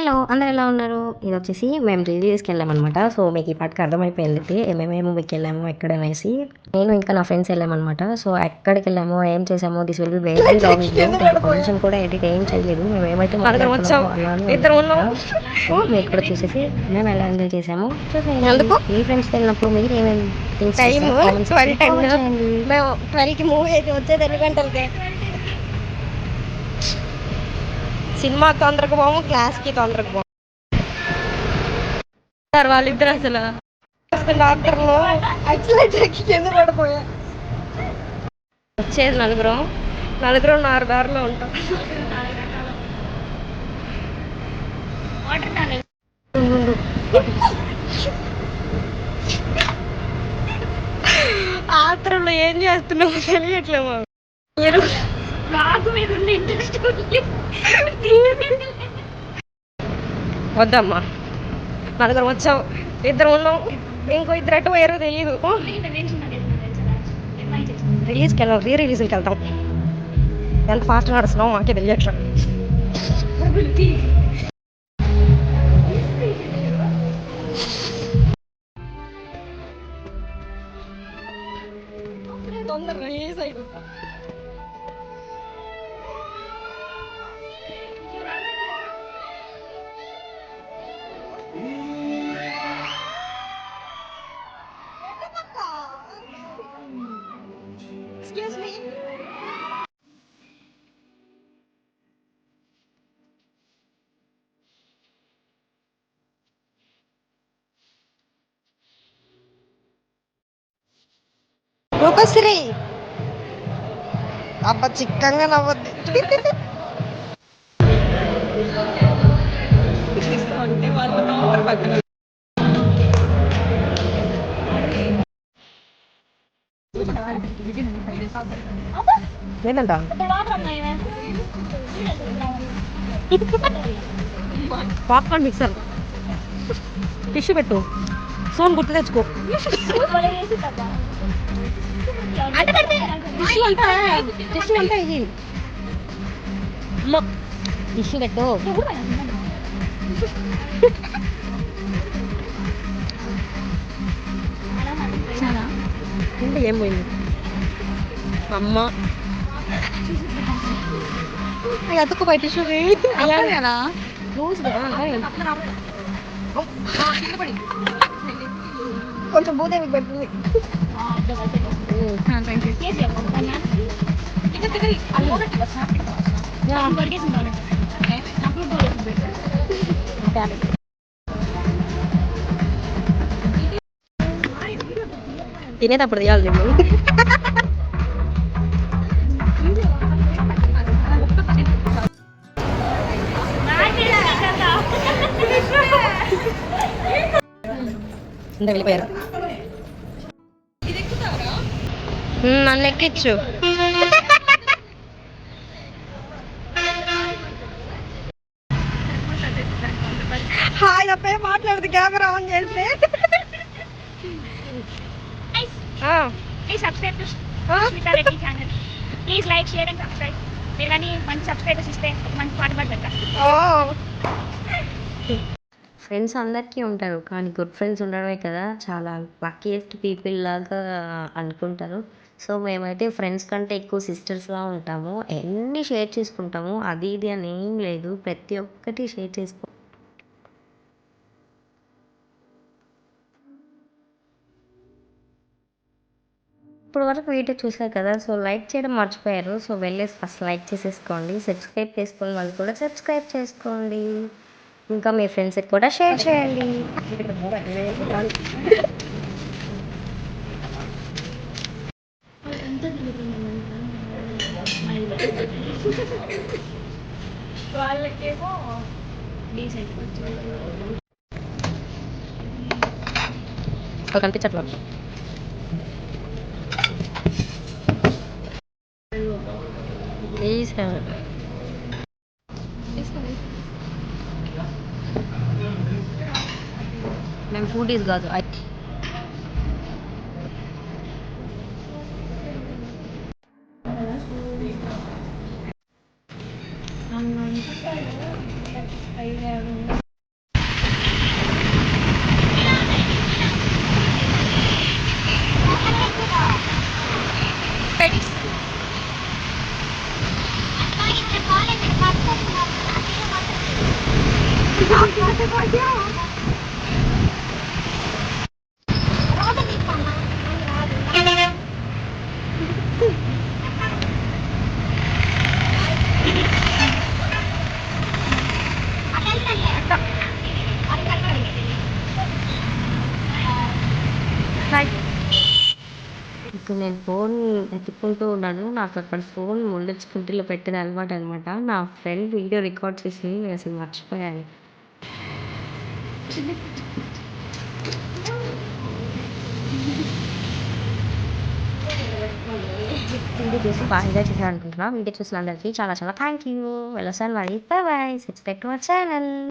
Hello అందరు ఎలా ఉన్నారు? ఇది వచ్చేసి మేము రిలీజ్కి వెళ్ళామన్నమాట. సో మీకు ఈ పాటకి అర్థమైపోయింది మేమేమో మూవీకి వెళ్ళాము ఎక్కడ అనేసి. నేను ఇంకా నా ఫ్రెండ్స్ వెళ్ళామన్నమాట. సో ఎక్కడికి వెళ్ళాము, ఏం చేసాము, this will be very long video. కొంచెం కూడా ఎడిట్ ఏం చేయలేదు. మేము ఏమైతే మాట్లాడుకున్నామో మీరు కూడా చూసేసి మేము ఎలా ఎంజాయ్ చేసాము చూసేయండి. మీ ఫ్రెండ్స్ వెళ్ళినప్పుడు మీరు ఏమేమి థింగ్స్ చేయండి. మేము 12కి మూవీ అయితే వచ్చేది 2 గంటలకే. సినిమా తొందరగా పోము, క్లాస్కి తొందరగా పోము. వాళ్ళిద్దరు అసలు డాక్టర్లు కింద పడిపోయా. వచ్చేది నలుగురం 4 దారిలో ఉంటాం. ఆత్రంలో ఏం చేస్తున్నామో తెలియట్లేము. మీరు వద్దమ్మా, 4 వచ్చావు, 2 ఉన్నాం, ఇంకో 2 ఎటు పోయారో తెలియదు. రిలీజ్కి వెళ్దాం, రిలీజ్కి వెళ్తాం. ఎంత ఫాస్ట్ నడుస్తున్నావు మాకే తెలియట్లా. తొందరగా ఏ సైడ్ Excuse me. రూపశ్రీ అబ్బా చిక్కంగా నవ్వద్దు. ఏంటంట పాప్కార్న్ మిక్సర్ టిష్యూ పెట్టు, సోన్ గుర్తు తెచ్చుకో. టిష్యూ అంతా ఇది టిష్యూ పెట్టు. అంటే ఏం పోయింది అమ్మ అతుక్కుపోయి టిష్యూ కదా లూజ్ కదా కొంచెం భూదేవికి పెట్టింది. తినేటప్పుడు తీయాలి నువ్వు. వెళ్ళిపోయారు. నన్ను ఎక్కించు. హాయ్ తప్పే మాట్లాడుతూ కెమెరా ఆన్ చేస్తే. Please subscribe to Smita Reddy channel. Please like, share and subscribe. మీరు కానీ మంచి సబ్స్క్రైబర్స్ ఇస్తే మంచి పాట పడతా. ఫ్రెండ్స్ అందరికీ ఉంటారు, కానీ గుడ్ ఫ్రెండ్స్ ఉండడమే కదా చాలా లక్కీయెస్ట్ పీపుల్ లాగా అనుకుంటారు. సో మేమైతే ఫ్రెండ్స్ కంటే ఎక్కువ సిస్టర్స్లా ఉంటాము. ఎన్ని షేర్ చేసుకుంటాము, అది ఇది అని ఏం లేదు, ప్రతి ఒక్కటి షేర్ చేసుకుంటాం. ఇప్పుడు వరకు వీడియో చూసారు కదా, సో లైక్ చేయడం మర్చిపోయారు. సో వెళ్ళేసి ఫస్ట్ లైక్ చేసేసుకోండి. సబ్స్క్రైబ్ చేసుకుని వాళ్ళు కూడా సబ్స్క్రైబ్ చేసుకోండి. ఇంకా మీ ఫ్రెండ్స్కి కూడా షేర్ చేయండి. వాళ్ళకేమో కనిపించట్లేదు. ప్లీజ్ మేము ఫుడీస్ కాదు. ఇప్పుడు నేను ఫోన్ ఎత్తుక్కుంటూ ఉన్నాను. నాకు అక్కడ ఫోన్ ముందు స్కూటీలో పెట్టిన అలవాటు అనమాట. నా ఫ్రెండ్ వీడియో రికార్డ్ చేసి అసలు మర్చిపోయాను. వీడియో చూసి బాగా ఎంజాయ్ చేశారు అనుకుంటున్నా. వీడియో చూసిన అందరికీ చాలా చాలా థ్యాంక్ యూ. వెళ్ళొస్తాను మరి. Bye bye. Subscribe to our channel.